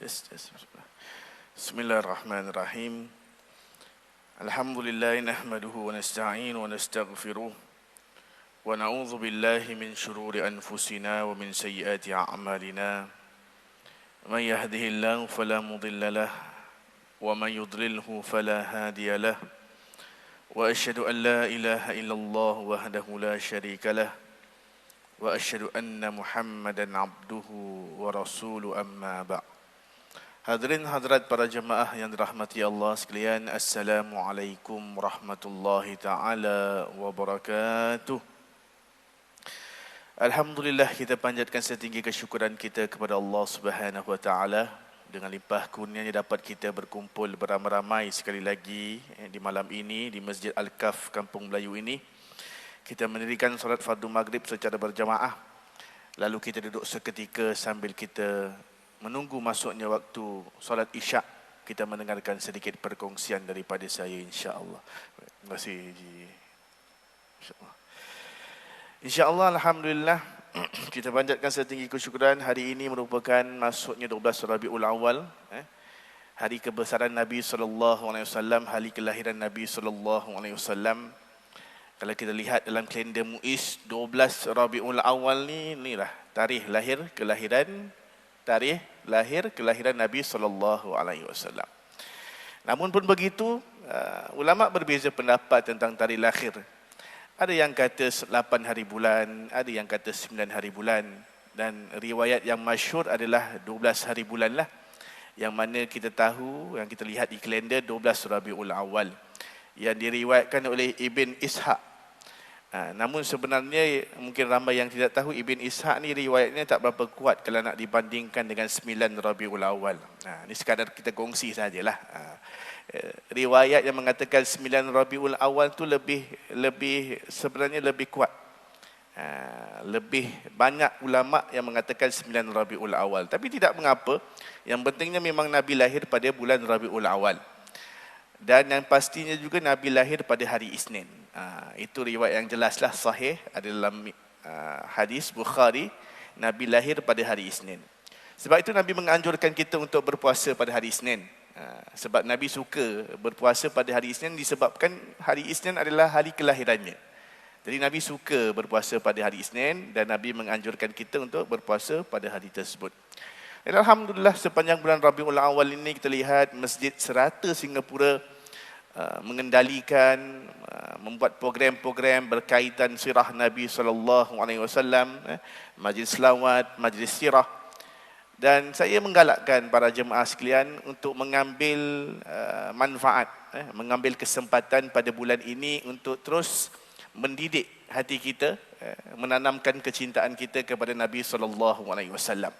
Bismillahirrahmanirrahim. Alhamdulillah nahmaduhu wa nasta'inu wa nastaghfiruh wa na'udzu billahi min shururi anfusina wa min sayyiati a'malina. Man yahdihillahu fala mudilla lahu wa man yudlilhu fala hadiya lahu. Wa asyhadu an la ilaha illallah wahdahu la syarika lahu wa asyhadu anna Muhammadan abduhu wa rasuluhu amma ba'd. Hadirin hadirat para jemaah yang dirahmati Allah sekalian, Assalamualaikum warahmatullahi taala wabarakatuh. Alhamdulillah, kita panjatkan setinggi kesyukuran kita kepada Allah Subhanahu wa taala dengan limpah kurnianya dapat kita berkumpul beramai-ramai sekali lagi di malam ini di Masjid Al-Kaf Kampung Melayu ini. Kita mendirikan solat fardu maghrib secara berjamaah. Lalu kita duduk seketika sambil kita menunggu masuknya waktu solat isyak, kita mendengarkan sedikit perkongsian daripada saya, insya-Allah. Terima kasih Ji. Insya-Allah, alhamdulillah, kita panjatkan setinggi kesyukuran. Hari ini merupakan masuknya 12 Rabiul Awal, hari kebesaran Nabi sallallahu alaihi wasallam, hari kelahiran Nabi sallallahu alaihi wasallam. Kalau kita lihat dalam kalender Muiz, 12 Rabiul Awal ni inilah tarikh lahir kelahiran Nabi sallallahu alaihi wasallam. Namun pun begitu, ulama berbeza pendapat tentang tarikh lahir. Ada yang kata 8 hari bulan, ada yang kata 9 hari bulan, dan riwayat yang masyhur adalah 12 hari bulan lah. Yang mana kita tahu, yang kita lihat di kalender 12 Rabiul Awal yang diriwayatkan oleh Ibn Ishaq. Namun sebenarnya mungkin ramai yang tidak tahu, Ibn Ishaq ni riwayatnya tak berapa kuat kalau nak dibandingkan dengan 9 Rabiul Awal. Ini sekadar kita kongsi sajalah. Riwayat yang mengatakan 9 Rabiul Awal tu sebenarnya lebih kuat. Lebih banyak ulama yang mengatakan 9 Rabiul Awal. Tapi tidak mengapa. Yang pentingnya memang Nabi lahir pada bulan Rabiul Awal. Dan yang pastinya juga Nabi lahir pada hari Isnin. Itu riwayat yang jelaslah sahih, ada dalam hadis Bukhari, Nabi lahir pada hari Isnin. Sebab itu Nabi menganjurkan kita untuk berpuasa pada hari Isnin. Sebab Nabi suka berpuasa pada hari Isnin disebabkan hari Isnin adalah hari kelahirannya. Jadi Nabi suka berpuasa pada hari Isnin dan Nabi menganjurkan kita untuk berpuasa pada hari tersebut. Dan alhamdulillah, sepanjang bulan Rabiul Awal ini kita lihat masjid serata Singapura mengendalikan, membuat program-program berkaitan sirah Nabi sallallahu alaihi wasallam, majlis selawat, majlis sirah. Dan saya menggalakkan para jemaah sekalian untuk mengambil manfaat, mengambil kesempatan pada bulan ini untuk terus mendidik hati kita, menanamkan kecintaan kita kepada Nabi sallallahu alaihi wasallam.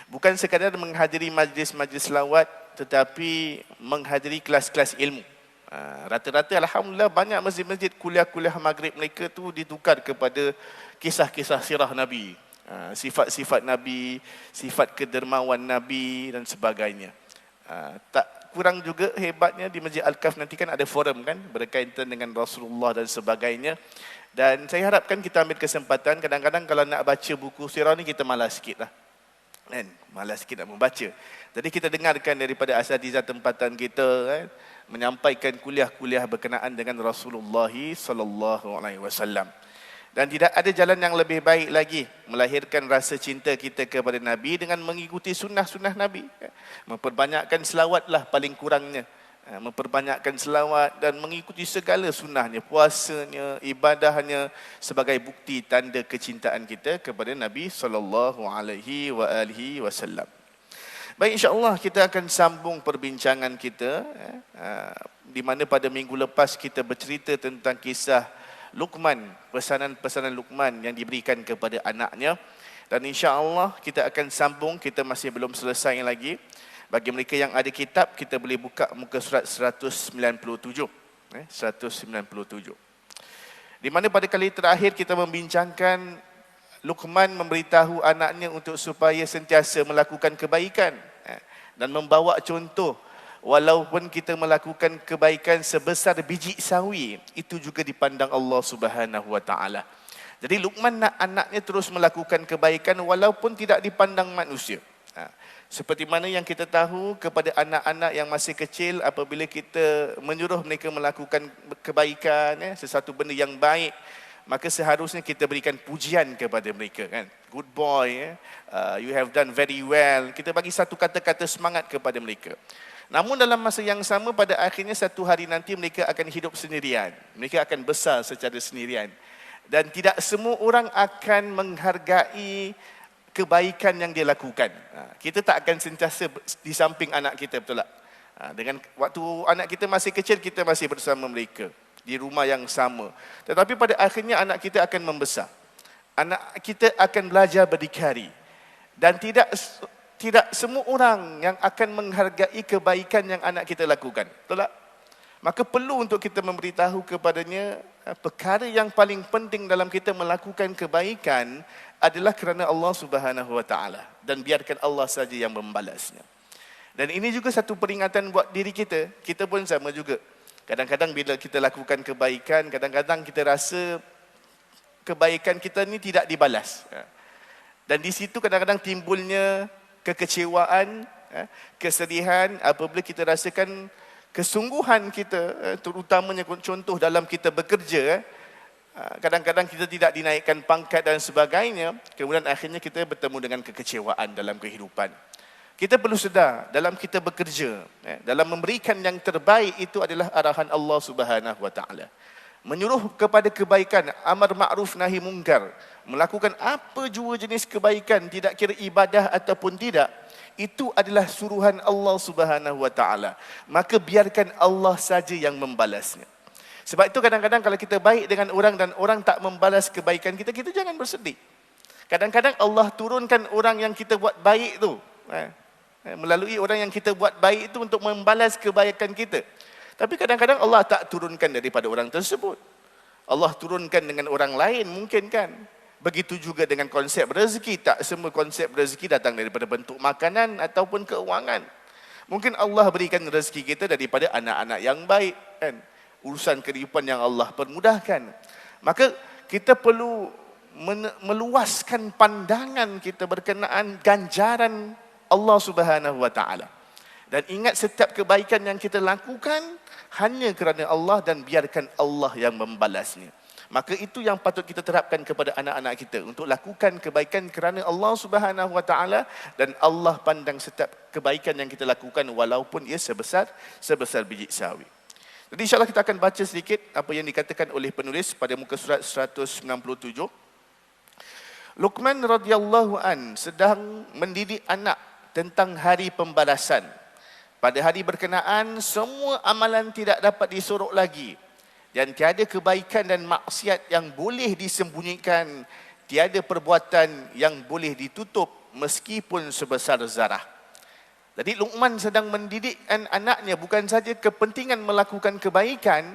Bukan sekadar menghadiri majlis-majlis selawat, tetapi menghadiri kelas-kelas ilmu. Rata-rata alhamdulillah banyak masjid-masjid kuliah-kuliah maghrib mereka tu ditukar kepada kisah-kisah sirah Nabi, sifat-sifat Nabi, sifat kedermawan Nabi dan sebagainya. Tak kurang juga hebatnya di Masjid Al-Kaf nanti kan ada forum kan berkaitan dengan Rasulullah dan sebagainya. Dan saya harapkan kita ambil kesempatan, kadang-kadang kalau nak baca buku sirah ni kita malas sikit lah. Malas sikit nak membaca. Jadi kita dengarkan daripada asatizah tempatan kita, menyampaikan kuliah-kuliah berkenaan dengan Rasulullah sallallahu alaihi wasallam. Dan tidak ada jalan yang lebih baik lagi melahirkan rasa cinta kita kepada Nabi dengan mengikuti sunnah-sunnah Nabi. Memperbanyakkan selawatlah paling kurangnya. Memperbanyakkan selawat dan mengikuti segala sunnahnya, puasanya, ibadahnya sebagai bukti tanda kecintaan kita kepada Nabi sallallahu alaihi wasallam. Baik, insya-Allah kita akan sambung perbincangan kita, di mana pada minggu lepas kita bercerita tentang kisah Luqman, pesanan-pesanan Luqman yang diberikan kepada anaknya. Dan insya-Allah kita akan sambung, kita masih belum selesai lagi. Bagi mereka yang ada kitab, kita boleh buka muka surat 197. 197. Di mana pada kali terakhir kita membincangkan Luqman memberitahu anaknya untuk supaya sentiasa melakukan kebaikan dan membawa contoh, walaupun kita melakukan kebaikan sebesar biji sawi, itu juga dipandang Allah Subhanahu wa taala. Jadi Luqman nak anaknya terus melakukan kebaikan walaupun tidak dipandang manusia. Seperti mana yang kita tahu kepada anak-anak yang masih kecil, apabila kita menyuruh mereka melakukan kebaikan, sesuatu benda yang baik, maka seharusnya kita berikan pujian kepada mereka, kan? Good boy, you have done very well. Kita bagi satu kata-kata semangat kepada mereka. Namun dalam masa yang sama, pada akhirnya satu hari nanti mereka akan hidup sendirian. Mereka akan besar secara sendirian. Dan tidak semua orang akan menghargai kebaikan yang dia lakukan. Kita tak akan sentiasa di samping anak kita, betul tak? Dengan waktu anak kita masih kecil, kita masih bersama mereka di rumah yang sama. Tetapi pada akhirnya anak kita akan membesar. Anak kita akan belajar berdikari. Dan tidak semua orang yang akan menghargai kebaikan yang anak kita lakukan, betul tak? Maka perlu untuk kita memberitahu kepadanya perkara yang paling penting dalam kita melakukan kebaikan adalah kerana Allah Subhanahu Wa Taala, dan biarkan Allah saja yang membalasnya. Dan ini juga satu peringatan buat diri kita. Kita pun sama juga. Kadang-kadang bila kita lakukan kebaikan, kadang-kadang kita rasa kebaikan kita ni tidak dibalas. Dan di situ kadang-kadang timbulnya kekecewaan, kesedihan apabila kita rasakan kesungguhan kita, terutamanya contoh dalam kita bekerja, kadang-kadang kita tidak dinaikkan pangkat dan sebagainya, kemudian akhirnya kita bertemu dengan kekecewaan dalam kehidupan. Kita perlu sedar, dalam kita bekerja, dalam memberikan yang terbaik itu adalah arahan Allah Subhanahu Wa Taala. Menyuruh kepada kebaikan, amar ma'ruf nahi mungkar, melakukan apa jua jenis kebaikan, tidak kira ibadah ataupun tidak, itu adalah suruhan Allah Subhanahu Wa Taala. Maka biarkan Allah saja yang membalasnya. Sebab itu kadang-kadang kalau kita baik dengan orang dan orang tak membalas kebaikan kita, kita jangan bersedih. Kadang-kadang Allah turunkan orang yang kita buat baik tu, melalui orang yang kita buat baik itu untuk membalas kebaikan kita. Tapi kadang-kadang Allah tak turunkan daripada orang tersebut. Allah turunkan dengan orang lain mungkin, kan? Begitu juga dengan konsep rezeki. Tak semua konsep rezeki datang daripada bentuk makanan ataupun keuangan. Mungkin Allah berikan rezeki kita daripada anak-anak yang baik, kan? Urusan kehidupan yang Allah permudahkan. Maka kita perlu meluaskan pandangan kita berkenaan ganjaran Allah Subhanahu Wa Taala. Dan ingat, setiap kebaikan yang kita lakukan hanya kerana Allah, dan biarkan Allah yang membalasnya. Maka itu yang patut kita terapkan kepada anak-anak kita, untuk lakukan kebaikan kerana Allah Subhanahu Wa Taala, dan Allah pandang setiap kebaikan yang kita lakukan walaupun ia sebesar biji sawi. Jadi insya-Allah kita akan baca sedikit apa yang dikatakan oleh penulis pada muka surat 197. Luqman radhiyallahu an sedang mendidik anak tentang hari pembalasan. Pada hari berkenaan, semua amalan tidak dapat disorok lagi, dan tiada kebaikan dan maksiat yang boleh disembunyikan, tiada perbuatan yang boleh ditutup meskipun sebesar zarah. Jadi Luqman sedang mendidik anaknya bukan saja kepentingan melakukan kebaikan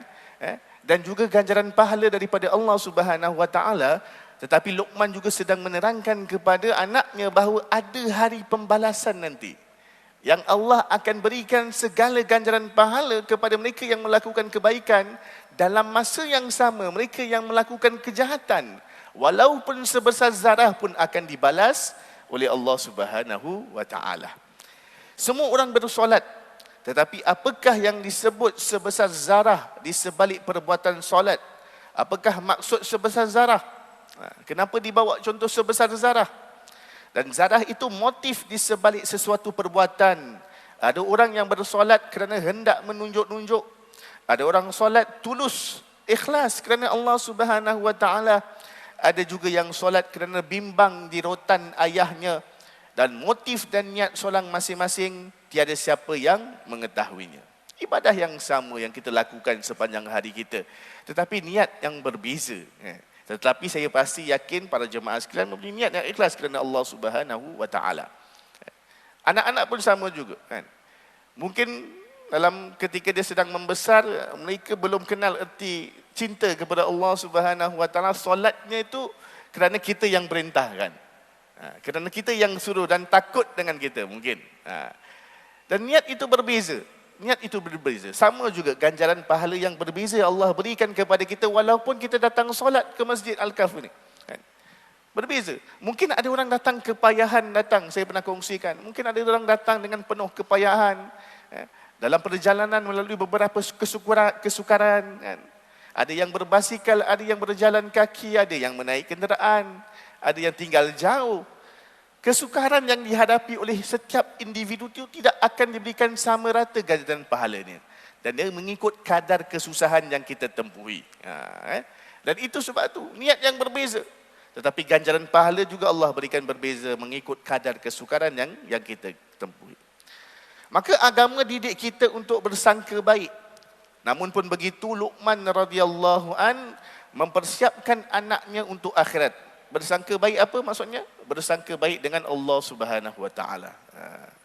dan juga ganjaran pahala daripada Allah Subhanahu Wa Taala, tetapi Luqman juga sedang menerangkan kepada anaknya bahawa ada hari pembalasan nanti, yang Allah akan berikan segala ganjaran pahala kepada mereka yang melakukan kebaikan. Dalam masa yang sama, mereka yang melakukan kejahatan, walaupun sebesar zarah pun akan dibalas oleh Allah Subhanahu Wa Taala. Semua orang bersolat, tetapi apakah yang disebut sebesar zarah di sebalik perbuatan solat? Apakah maksud sebesar zarah? Kenapa dibawa contoh sebesar zarah? Dan zarah itu motif di sebalik sesuatu perbuatan. Ada orang yang bersolat kerana hendak menunjuk-nunjuk. Ada orang solat tulus, ikhlas kerana Allah Subhanahu Wa Taala. Ada juga yang solat kerana bimbang di rotan ayahnya. Dan motif dan niat solat masing-masing tiada siapa yang mengetahuinya. Ibadah yang sama yang kita lakukan sepanjang hari kita, tetapi niat yang berbeza. Tetapi saya pasti yakin para jemaah sekalian mempunyai niat yang ikhlas kerana Allah Subhanahu Wa Taala. Anak-anak pun sama juga, kan? Mungkin dalam ketika dia sedang membesar, mereka belum kenal erti cinta kepada Allah Subhanahu Wa Taala. Solatnya itu kerana kita yang perintahkan, kerana kita yang suruh dan takut dengan kita mungkin. Dan niat itu berbeza. Niat itu berbeza. Sama juga ganjaran pahala yang berbeza Allah berikan kepada kita walaupun kita datang solat ke Masjid Al-Kahf ini. Berbeza. Mungkin ada orang datang kepayahan datang, saya pernah kongsikan. Mungkin ada orang datang dengan penuh kepayahan. Dalam perjalanan melalui beberapa kesukaran. Kan. Ada yang berbasikal, ada yang berjalan kaki, ada yang menaik kenderaan, ada yang tinggal jauh. Kesukaran yang dihadapi oleh setiap individu itu tidak akan diberikan sama rata ganjaran pahalanya. Dan dia mengikut kadar kesusahan yang kita tempuhi. Dan itu sebab itu, niat yang berbeza. Tetapi ganjaran pahala juga Allah berikan berbeza mengikut kadar kesukaran yang kita tempuhi. Maka agama didik kita untuk bersangka baik. Namun pun begitu, Luqman radhiyallahu an mempersiapkan anaknya untuk akhirat. Bersangka baik apa maksudnya? Bersangka baik dengan Allah Subhanahu wa taala.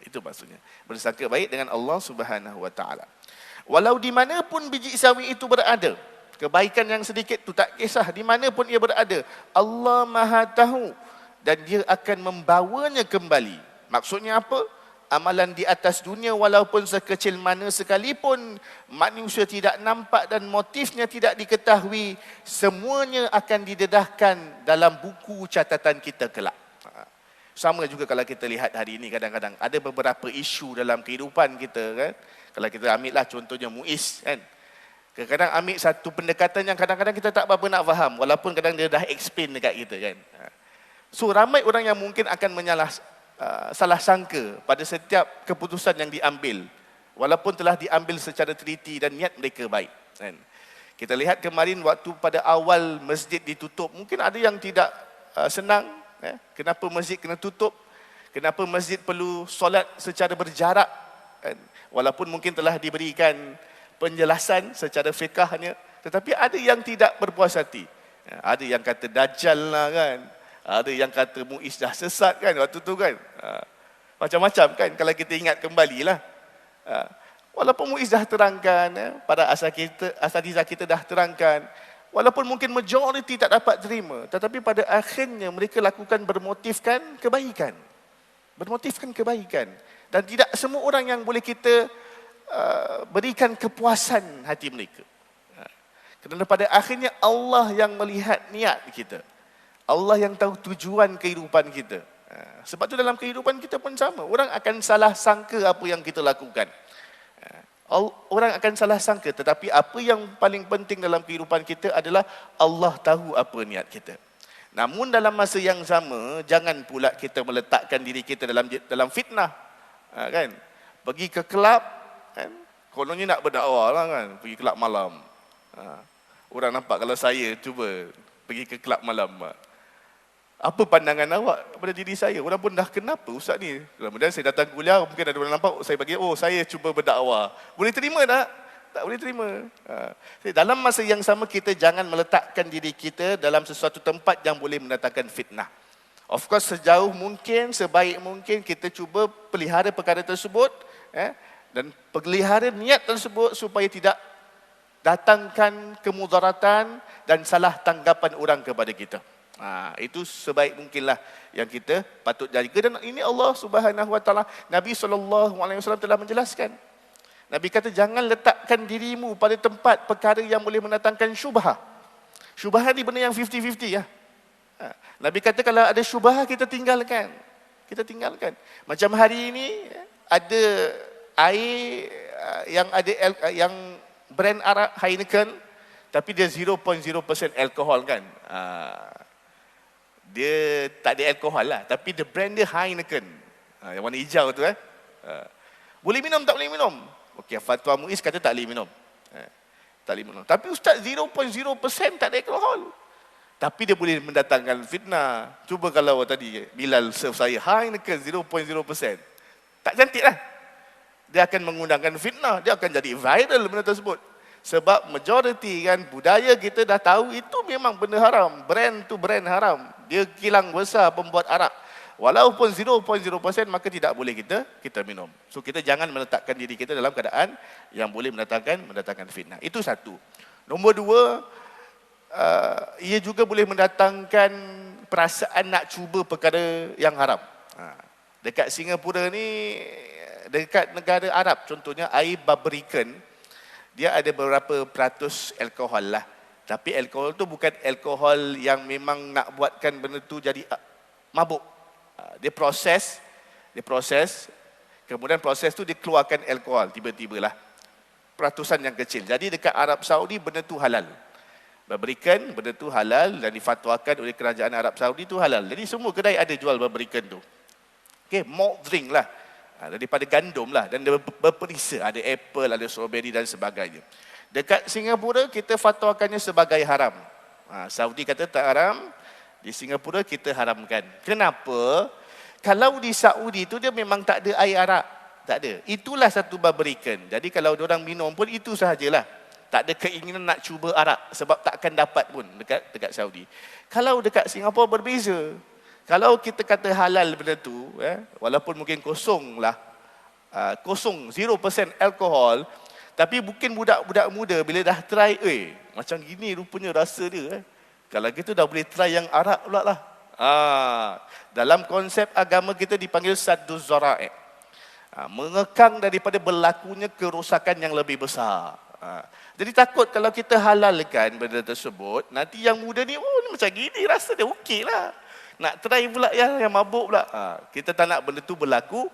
Itu maksudnya. Bersangka baik dengan Allah Subhanahu wa taala. Walau di mana pun biji sawi itu berada, kebaikan yang sedikit tu tak kisah di mana pun ia berada, Allah Maha tahu dan dia akan membawanya kembali. Maksudnya apa? Amalan di atas dunia walaupun sekecil mana sekalipun manusia tidak nampak dan motifnya tidak diketahui, semuanya akan didedahkan dalam buku catatan kita kelak. Sama juga kalau kita lihat hari ini, kadang-kadang ada beberapa isu dalam kehidupan kita kan. Kalau kita ambil lah contohnya MUIS kan. Kadang-kadang ambil satu pendekatan yang kadang-kadang kita tak berapa nak faham, walaupun kadang dia dah explain dekat kita kan. So ramai orang yang mungkin akan salah sangka pada setiap keputusan yang diambil, walaupun telah diambil secara teliti dan niat mereka baik kan. Kita lihat kemarin waktu pada awal masjid ditutup, mungkin ada yang tidak senang. Kenapa masjid kena tutup? Kenapa masjid perlu solat secara berjarak? Walaupun mungkin telah diberikan penjelasan secara fiqahnya, tetapi ada yang tidak berpuas hati. Ada yang kata Dajjal lah kan. Ada yang kata MUIS dah sesat kan waktu tu kan. Macam-macam kan kalau kita ingat kembalilah. Walaupun MUIS dah terangkan, para asatizah kita dah terangkan, walaupun mungkin majoriti tak dapat terima, tetapi pada akhirnya mereka lakukan bermotifkan kebaikan. Bermotifkan kebaikan. Dan tidak semua orang yang boleh kita berikan kepuasan hati mereka. Kerana pada akhirnya Allah yang melihat niat kita. Allah yang tahu tujuan kehidupan kita. Sebab tu dalam kehidupan kita pun sama. Orang akan salah sangka apa yang kita lakukan. Orang akan salah sangka, tetapi apa yang paling penting dalam kehidupan kita adalah Allah tahu apa niat kita. Namun dalam masa yang sama, jangan pula kita meletakkan diri kita dalam fitnah. Kan? Pergi ke kelab, kan? Kononnya nak berdakwah lah kan, pergi kelab malam. Orang nampak kalau saya cuba pergi ke kelab malam. Apa pandangan awak pada diri saya? Orang pun dah kenapa ustaz ni? Kemudian saya datang kuliah, mungkin ada orang nampak saya bagi, saya cuba berdakwah. Boleh terima tak? Tak boleh terima. Dalam masa yang sama, kita jangan meletakkan diri kita dalam sesuatu tempat yang boleh mendatangkan fitnah. Of course, sejauh mungkin, sebaik mungkin kita cuba pelihara perkara tersebut, dan pelihara niat tersebut supaya tidak datangkan kemudaratan dan salah tanggapan orang kepada kita. Itu sebaik mungkinlah yang kita patut jaga. Dan ini Allah Subhanahu wa taala, Nabi SAW telah menjelaskan. Nabi kata jangan letakkan dirimu pada tempat perkara yang boleh mendatangkan syubhah. Syubhah ni benda yang 50-50 ya. Nabi kata kalau ada syubhah kita tinggalkan. Kita tinggalkan. Macam hari ini ada air yang brand arak Heineken, tapi dia 0.0% alkohol kan. Dia tak ada alkohol lah, tapi the brand dia Heineken. Yang warna hijau tu boleh minum tak boleh minum? Okey, fatwa MUIS kata tak boleh minum. Tak boleh minum. Tapi ustaz 0.0% tak ada alkohol. Tapi dia boleh mendatangkan fitnah. Cuba kalau tadi Bilal serve saya Heineken 0.0%. Tak cantik lah. Dia akan mengundangkan fitnah, dia akan jadi viral benda tersebut. Sebab majoriti kan budaya kita dah tahu itu memang benda haram. Brand tu brand haram. Dia kilang besar pembuat arak. Walaupun 0.0% maka tidak boleh kita minum. So kita jangan meletakkan diri kita dalam keadaan yang boleh mendatangkan fitnah. Itu satu. Nombor dua, ia juga boleh mendatangkan perasaan nak cuba perkara yang haram. Dekat Singapura ni, dekat negara Arab contohnya, air Barbican dia ada beberapa peratus alkohol lah. Tapi alkohol tu bukan alkohol yang memang nak buatkan benda tu jadi mabuk. Dia proses, kemudian proses tu dikeluarkan alkohol tiba-tibalah. Peratusan yang kecil. Jadi dekat Arab Saudi benda tu halal. Barbarican benda tu halal dan difatwakan oleh kerajaan Arab Saudi tu halal. Jadi semua kedai ada jual barbarican tu. Okey, malt drink lah. Daripada gandum lah dan dia berperisa. Ada apple, ada strawberry dan sebagainya. Dekat Singapura kita fatwakannya sebagai haram. Saudi kata tak haram, di Singapura kita haramkan. Kenapa? Kalau di Saudi tu dia memang tak ada air arak. Tak ada. Itulah satu barbarican. Jadi kalau diorang minum pun itu sahajalah. Tak ada keinginan nak cuba arak sebab takkan dapat pun dekat Saudi. Kalau dekat Singapura berbeza. Kalau kita kata halal benda tu, walaupun mungkin kosong, 0% alkohol, tapi mungkin budak-budak muda bila dah try, macam gini rupanya rasa dia. Kalau gitu dah boleh try yang arak pula lah. Dalam konsep agama kita dipanggil sadduz zara'i. Mengekang daripada berlakunya kerosakan yang lebih besar. Jadi takut kalau kita halalkan benda tersebut, nanti yang muda ni, ni macam gini rasa dia okey lah. Nak try pula yang mabuk pula. Kita tak nak benda tu berlaku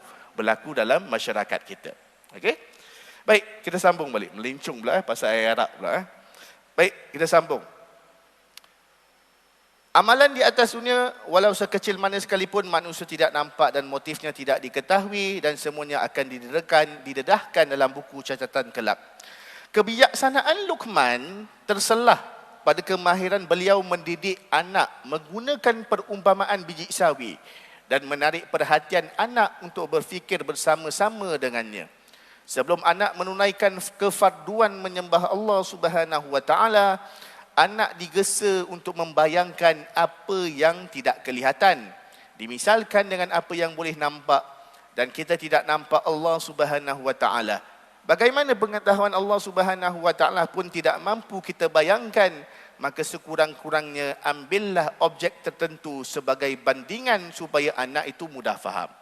dalam masyarakat kita. Okey? Baik, kita sambung balik. Melincung pula pasal air arak pula. Baik, kita sambung. Amalan di atas dunia, walau sekecil mana sekalipun manusia tidak nampak dan motifnya tidak diketahui dan semuanya akan didedahkan dalam buku catatan kelak. Kebijaksanaan Luqman terselah pada kemahiran beliau mendidik anak menggunakan perumpamaan biji sawi dan menarik perhatian anak untuk berfikir bersama-sama dengannya. Sebelum anak menunaikan kefarduan menyembah Allah Subhanahu wa taala, anak digesa untuk membayangkan apa yang tidak kelihatan. Dimisalkan dengan apa yang boleh nampak dan kita tidak nampak Allah Subhanahu wa taala. Bagaimana pengetahuan Allah Subhanahu wa taala pun tidak mampu kita bayangkan, maka sekurang-kurangnya ambillah objek tertentu sebagai bandingan supaya anak itu mudah faham.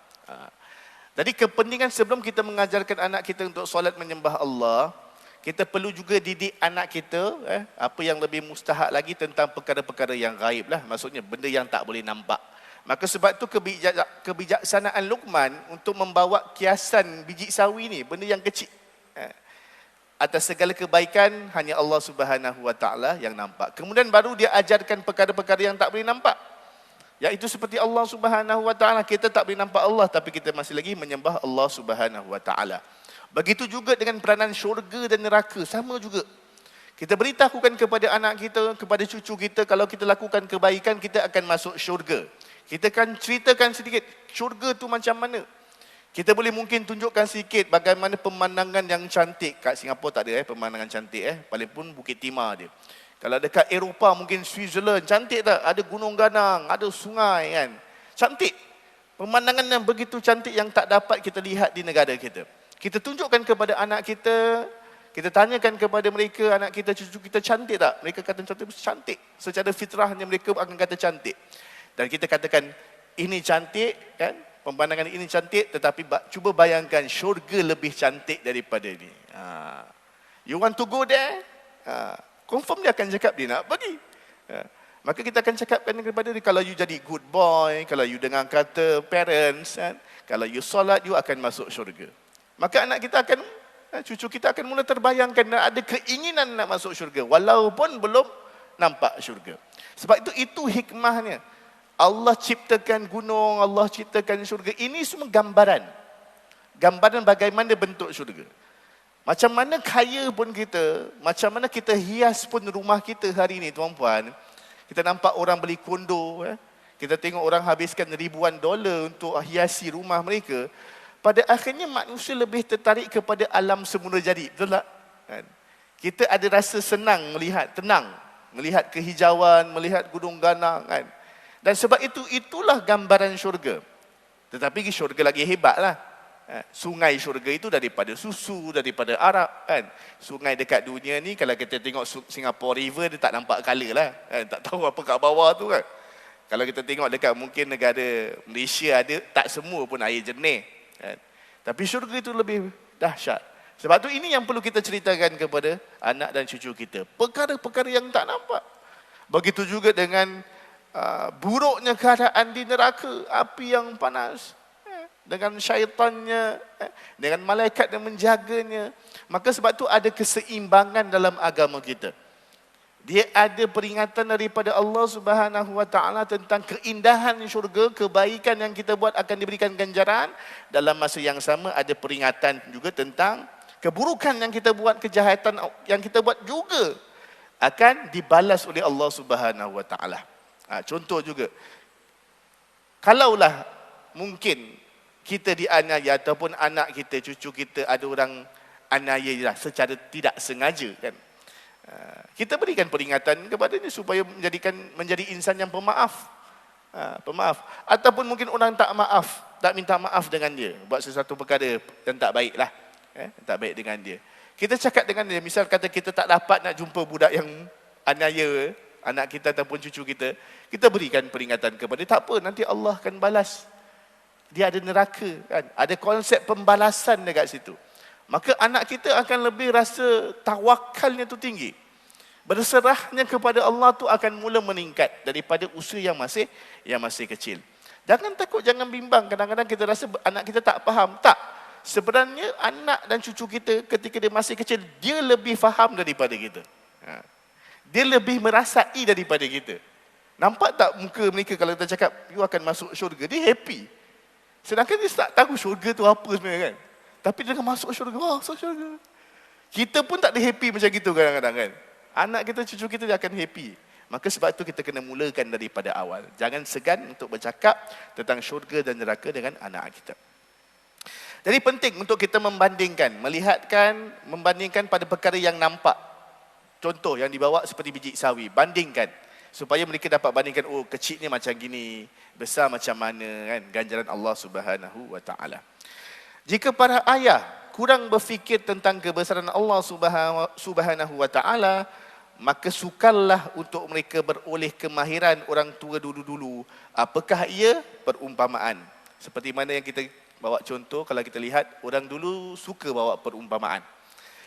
Jadi kepentingan sebelum kita mengajarkan anak kita untuk solat menyembah Allah, kita perlu juga didik anak kita apa yang lebih mustahak lagi tentang perkara-perkara yang gaib lah. Maksudnya benda yang tak boleh nampak. Maka sebab tu kebijaksanaan Luqman untuk membawa kiasan biji sawi ni, benda yang kecil. Atas segala kebaikan hanya Allah Subhanahu wa taala yang nampak. Kemudian baru dia ajarkan perkara-perkara yang tak boleh nampak. Iaitu seperti Allah Subhanahu wa taala, kita tak boleh nampak Allah tapi kita masih lagi menyembah Allah Subhanahu wa taala. Begitu juga dengan peranan syurga dan neraka, sama juga. Kita beritahukan kepada anak kita, kepada cucu kita, kalau kita lakukan kebaikan kita akan masuk syurga. Kita akan ceritakan sedikit syurga tu macam mana. Kita boleh mungkin tunjukkan sikit bagaimana pemandangan yang cantik. Kat Singapura tak ada pemandangan cantik paling pun Bukit Timah dia. Kalau dekat Eropah mungkin Switzerland, cantik tak? Ada gunung ganang, ada sungai kan. Cantik. Pemandangan yang begitu cantik yang tak dapat kita lihat di negara kita. Kita tunjukkan kepada anak kita, kita tanyakan kepada mereka, anak kita, cucu kita cantik tak? Mereka kata cantik. Secara fitrahnya mereka akan kata cantik. Dan kita katakan ini cantik kan? Pemandangan ini cantik, tetapi cuba bayangkan syurga lebih cantik daripada ini. You want to go there? Confirm dia akan cakap dia nak pergi. Maka kita akan cakapkan kepada dia, kalau you jadi good boy, kalau you dengar kata parents, kalau you solat, you akan masuk syurga. Maka anak kita akan, cucu kita akan mula terbayangkan dan ada keinginan nak masuk syurga, walaupun belum nampak syurga. Sebab itu hikmahnya. Allah ciptakan gunung, Allah ciptakan syurga. Ini semua gambaran. Gambaran bagaimana bentuk syurga. Macam mana kaya pun kita, macam mana kita hias pun rumah kita hari ini tuan-puan. Kita nampak orang beli kondo, kita tengok orang habiskan ribuan dolar untuk hiasi rumah mereka. Pada akhirnya manusia lebih tertarik kepada alam semula jadi. Betul tak? Kita ada rasa senang melihat, tenang. Melihat kehijauan, melihat gunung ganang kan. Dan sebab itulah gambaran syurga. Tetapi syurga lagi hebatlah. Sungai syurga itu daripada susu, daripada arak kan. Sungai dekat dunia ni kalau kita tengok Singapore River dia tak nampak color lah. Tak tahu apa kat bawah tu kan. Kalau kita tengok dekat mungkin negara Malaysia ada, tak semua pun air jernih kan. Tapi syurga itu lebih dahsyat. Sebab tu ini yang perlu kita ceritakan kepada anak dan cucu kita. Perkara-perkara yang tak nampak. Begitu juga dengan buruknya keadaan di neraka, api yang panas. Dengan syaitannya, dengan malaikat yang menjaganya. Maka sebab tu ada keseimbangan dalam agama kita. Dia ada peringatan daripada Allah Subhanahu Wa Taala tentang keindahan syurga, kebaikan yang kita buat akan diberikan ganjaran. Dalam masa yang sama ada peringatan juga tentang keburukan yang kita buat, kejahatan yang kita buat juga akan dibalas oleh Allah Subhanahu Wa Taala. Contoh juga, kalaulah mungkin kita dianiaya ataupun anak kita, cucu kita ada orang aniaya secara tidak sengaja kan. Kita berikan peringatan kepadanya supaya menjadi insan yang pemaaf. Pemaaf. Ataupun mungkin orang tak maaf, tak minta maaf dengan dia, buat sesuatu perkara yang tak baik lah. Tak baik dengan dia. Kita cakap dengan dia, misal kata kita tak dapat nak jumpa budak yang aniaya anak kita ataupun cucu kita, kita berikan peringatan kepada dia, tak apa, nanti Allah akan balas. Dia ada neraka kan, ada konsep pembalasan dekat situ. Maka anak kita akan lebih rasa tawakalnya tu tinggi. Berserahnya kepada Allah tu akan mula meningkat daripada usia yang masih kecil. Jangan takut, jangan bimbang. Kadang-kadang kita rasa anak kita tak faham. Tak. Sebenarnya anak dan cucu kita ketika dia masih kecil, dia lebih faham daripada kita. Dia lebih merasai daripada kita. Nampak tak muka mereka kalau kita cakap, you akan masuk syurga, dia happy. Sedangkan dia tak tahu syurga tu apa sebenarnya kan. Tapi dia akan masuk syurga, masuk syurga. Kita pun tak ada happy macam gitu kadang-kadang kan. Anak kita, cucu kita dia akan happy. Maka sebab itu kita kena mulakan daripada awal. Jangan segan untuk bercakap tentang syurga dan neraka dengan anak kita. Jadi penting untuk kita membandingkan pada perkara yang nampak. Contoh yang dibawa seperti biji sawi, bandingkan. Supaya mereka dapat bandingkan, oh kecilnya macam gini, besar macam mana kan, ganjaran Allah Subhanahu Wa Taala. Jika para ayah kurang berfikir tentang kebesaran Allah Subhanahu Wa Taala, maka sukarlah untuk mereka beroleh kemahiran orang tua dulu-dulu. Apakah ia? Perumpamaan. Seperti mana yang kita bawa contoh, kalau kita lihat orang dulu suka bawa perumpamaan.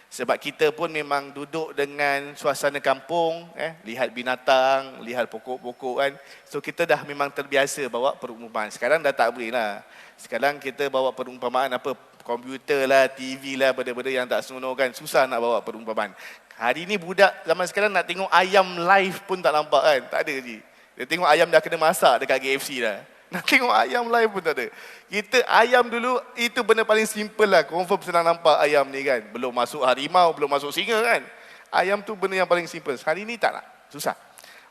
Sebab kita pun memang duduk dengan suasana kampung, lihat binatang, lihat pokok-pokok kan. So kita dah memang terbiasa bawa perumpamaan. Sekarang dah tak boleh lah. Sekarang kita bawa perumpamaan apa, komputer lah, TV lah, benda-benda yang tak senonoh kan. Susah nak bawa perumpamaan. Hari ni budak zaman sekarang nak tengok ayam live pun tak nampak kan. Tak ada je. Dia tengok ayam dah kena masak dekat KFC dah. Nak tengok ayam live pun tak ada. Kita ayam dulu, itu benda paling simple lah. Confirm senang nampak ayam ni kan. Belum masuk harimau, belum masuk singa kan. Ayam tu benda yang paling simple. Hari ni tak nak. Susah.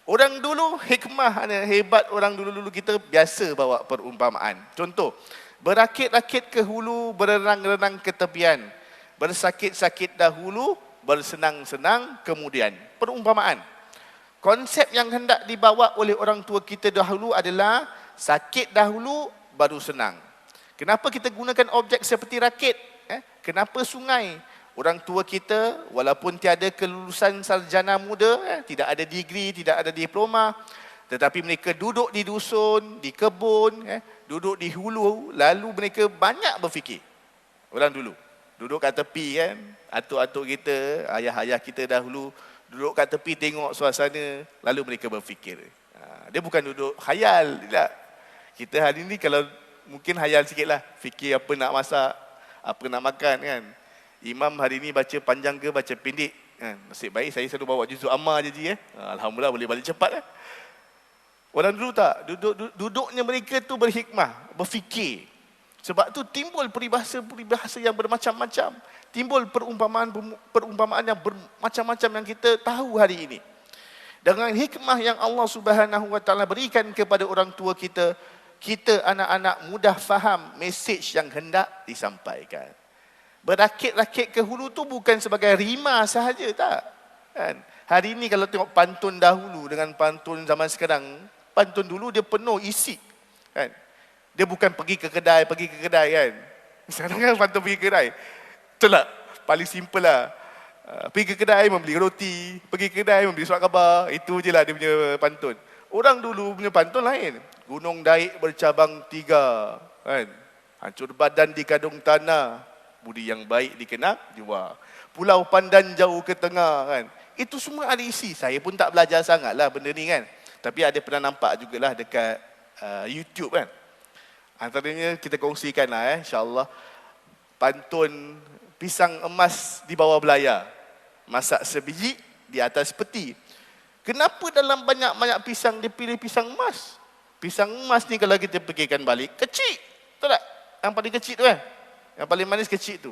Orang dulu hikmah, hebat orang dulu-dulu kita biasa bawa perumpamaan. Contoh, berakit-rakit ke hulu, berenang-renang ke tepian. Bersakit-sakit dahulu, bersenang-senang kemudian. Perumpamaan. Konsep yang hendak dibawa oleh orang tua kita dahulu adalah sakit dahulu, baru senang. Kenapa kita gunakan objek seperti rakit? Kenapa sungai? Orang tua kita, walaupun tiada kelulusan sarjana muda, tidak ada degree, tidak ada diploma, tetapi mereka duduk di dusun, di kebun, duduk di hulu, lalu mereka banyak berfikir. Orang dulu, duduk kat tepi kan, atuk-atuk kita, ayah-ayah kita dahulu, duduk kat tepi tengok suasana, lalu mereka berfikir. Dia bukan duduk khayal, tidak. Kita hari ni kalau mungkin hayal sikit lah, fikir apa nak masak, apa nak makan kan. Imam hari ni baca panjang ke baca pendek kan. Nasib baik saya selalu bawa juzuk amma je. Alhamdulillah boleh balik cepat lah. Orang dulu tak, duduknya mereka tu berhikmah, berfikir. Sebab tu timbul peribahasa yang bermacam-macam. Timbul perumpamaan yang bermacam-macam yang kita tahu hari ini. Dengan hikmah yang Allah Subhanahu Wa Taala berikan kepada orang tua kita, kita anak-anak mudah faham mesej yang hendak disampaikan. Berakit-rakit ke hulu tu bukan sebagai rima sahaja, tak. Kan? Hari ini kalau tengok pantun dahulu dengan pantun zaman sekarang, pantun dulu dia penuh isi. Kan? Dia bukan pergi ke kedai kan. Sekarang kan pantun pergi ke kedai. Itulah, paling simple lah. Pergi ke kedai membeli roti, pergi ke kedai membeli surat khabar, itu je lah dia punya pantun. Orang dulu punya pantun lain. Gunung Daik bercabang 3, kan? Hancur badan di kadung tanah, budi yang baik dikenal jiwa. Pulau Pandan jauh ke tengah kan. Itu semua ada isi. Saya pun tak belajar sangat lah benda ni kan. Tapi ada pernah nampak jugalah dekat YouTube kan. Antaranya kita kongsikan lah insyaAllah. Pantun pisang emas di bawah belayar. Masak sebiji di atas peti. Kenapa dalam banyak-banyak pisang dia pilih pisang emas? Pisang emas ni kalau kita fikirkan balik, kecil. Betul tak? Yang paling kecil tu kan? Yang paling manis kecil tu.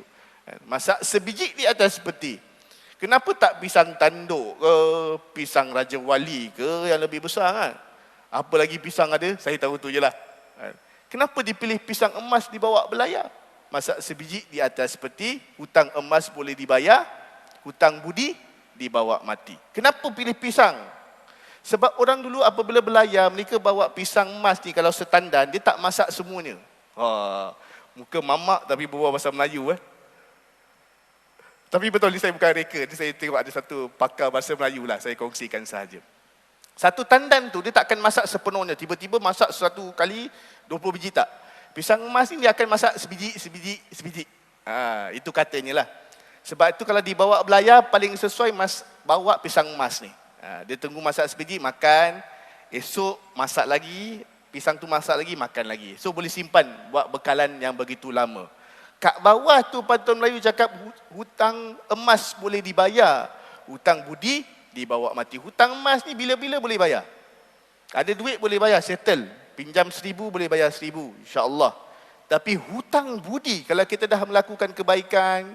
Masak sebiji di atas peti. Kenapa tak pisang tanduk ke, pisang Raja Wali ke yang lebih besar kan? Apa lagi pisang ada, saya tahu tu je lah. Kenapa dipilih pisang emas dibawa belayar? Masak sebiji di atas peti, hutang emas boleh dibayar, hutang budi dibawa mati. Kenapa pilih pisang? Sebab orang dulu apabila belayar, mereka bawa pisang emas ni kalau setandan, dia tak masak semuanya. Muka mamak tapi berbual bahasa Melayu Tapi betul ni saya bukan reka, ni saya tengok ada satu pakar bahasa Melayu lah, saya kongsikan sahaja. Satu tandan tu dia takkan masak sepenuhnya, tiba-tiba masak satu kali 20 biji tak. Pisang emas ni dia akan masak sebiji. Itu katanya lah. Sebab itu kalau dibawa belayar paling sesuai bawa pisang emas ni. Dia tunggu masak sebiji, makan, esok masak lagi, pisang tu masak lagi, makan lagi. So boleh simpan buat bekalan yang begitu lama. Kat bawah tu pantun Melayu cakap hutang emas boleh dibayar, hutang budi dibawa mati. Hutang emas ni bila-bila boleh bayar. Ada duit boleh bayar, settle. Pinjam 1,000 boleh bayar 1,000, insya-Allah. Tapi hutang budi kalau kita dah melakukan kebaikan,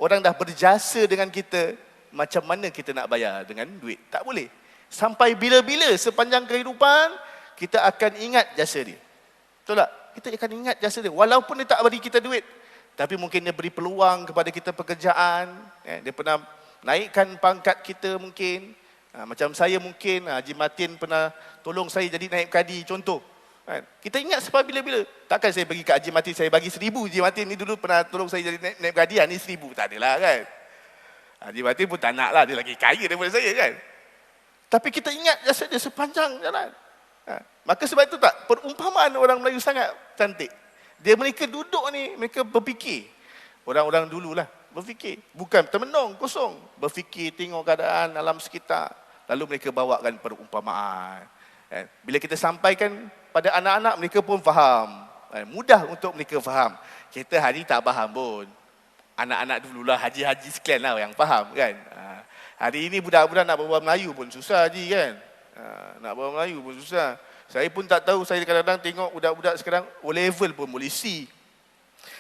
orang dah berjasa dengan kita, macam mana kita nak bayar dengan duit? Tak boleh. Sampai bila-bila sepanjang kehidupan kita akan ingat jasa dia. Betul tak? Kita akan ingat jasa dia. Walaupun dia tak beri kita duit, tapi mungkin dia beri peluang kepada kita pekerjaan. Dia pernah naikkan pangkat kita mungkin. Macam saya mungkin, Haji Matin pernah tolong saya jadi naib kadi, contoh. Kita ingat sampai bila-bila. Takkan saya bagi kat Haji Matin, saya bagi 1,000. Haji Matin ni dulu pernah tolong saya jadi naib kadi, ni 1,000. Tak adalah kan. Haji Matin pun tak nak lah, dia lagi kaya daripada saya kan. Tapi kita ingat jasa dia sepanjang jalan. Maka sebab itu tak, perumpamaan orang Melayu sangat cantik. Mereka duduk ni, mereka berfikir. Orang-orang dululah berfikir. Bukan termenung, kosong. Berfikir, tengok keadaan alam sekitar. Lalu mereka bawakan perumpamaan. Bila kita sampaikan pada anak-anak, mereka pun faham. Mudah untuk mereka faham. Kita hari tak faham pun. Anak-anak dululah, haji-haji sekalian lah yang faham kan. Hari ini budak-budak nak berbual Melayu pun susah haji kan. Nak berbual Melayu pun susah. Saya pun tak tahu, saya kadang-kadang tengok budak-budak sekarang O-level pun boleh C.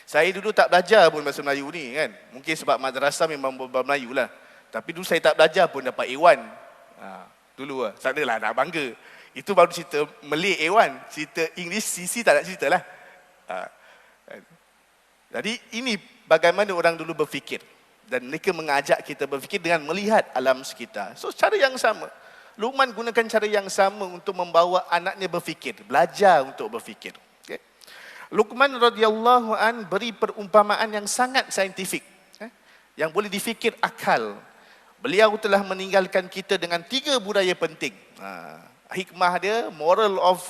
Saya dulu tak belajar pun bahasa Melayu ni kan. Mungkin sebab madrasah memang berbual Melayu lah. Tapi dulu saya tak belajar pun dapat A1. Dulu lah, tak adalah nak bangga. Itu baru cerita Malay A1. Cerita English CC tak nak cerita lah. Jadi ini bagaimana orang dulu berfikir. Dan mereka mengajak kita berfikir dengan melihat alam sekitar. So cara yang sama. Luqman gunakan cara yang sama untuk membawa anaknya berfikir. Belajar untuk berfikir. Okay. Luqman radhiyallahu an beri perumpamaan yang sangat saintifik. Yang boleh difikir akal. Beliau telah meninggalkan kita dengan 3 budaya penting. Hikmah dia, moral of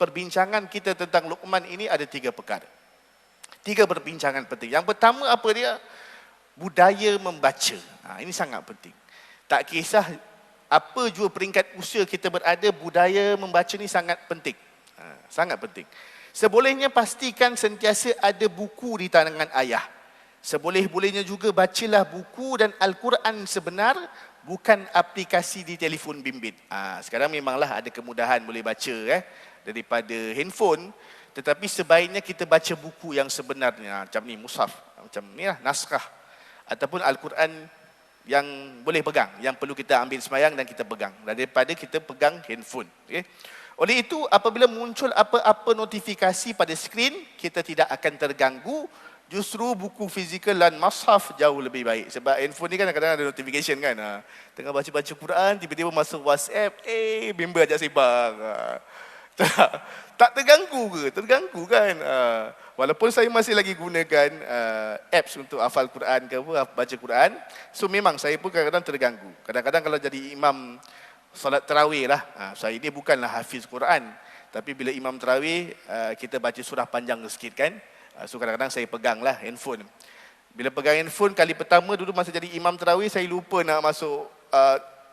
perbincangan kita tentang Luqman ini ada 3 perkara. 3 perbincangan penting. Yang pertama apa dia? Budaya membaca. Ini sangat penting. Tak kisah apa jua peringkat usia kita berada, budaya membaca ni sangat penting. Sangat penting. Sebolehnya pastikan sentiasa ada buku di tangan ayah. Seboleh-bolehnya juga bacalah buku dan Al-Quran sebenar, bukan aplikasi di telefon bimbit. Sekarang memanglah ada kemudahan boleh baca daripada handphone, tetapi sebaiknya kita baca buku yang sebenarnya, macam ni mushaf, macam ni lah naskah ataupun Al-Quran yang boleh pegang, yang perlu kita ambil sembahyang dan kita pegang, daripada kita pegang handphone. Okay? Oleh itu, apabila muncul apa-apa notifikasi pada skrin, kita tidak akan terganggu. Justru buku fizikal dan mushaf jauh lebih baik. Sebab handphone ni kan kadang-kadang ada notification kan. Tengah baca-baca Quran, tiba-tiba masuk WhatsApp, member ajak sembang. Tak terganggu ke? Terganggu kan? Walaupun saya masih lagi gunakan apps untuk hafal Quran ke apa, baca Quran. So memang saya pun kadang-kadang terganggu. Kadang-kadang kalau jadi imam solat tarawih lah. Saya ni bukanlah hafiz Quran. Tapi bila imam tarawih, kita baca surah panjang sikit kan. So kadang-kadang saya peganglah handphone. Bila pegang handphone kali pertama dulu masa jadi imam tarawih, saya lupa nak masuk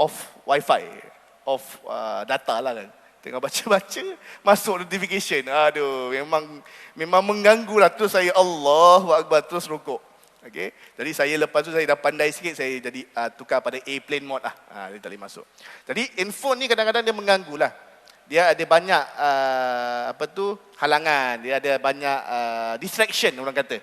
off wifi, off data lah kan. Tengah baca-baca, masuk notification. Aduh, memang mengganggu lah. Terus saya Allahu Akbar, terus rukuk. Okay? Jadi saya lepas tu saya dah pandai sikit, saya jadi tukar pada airplane mode lah. Dia tak boleh masuk. Jadi handphone ni kadang-kadang dia mengganggu lah. Dia ada banyak halangan, dia ada banyak distraction orang kata.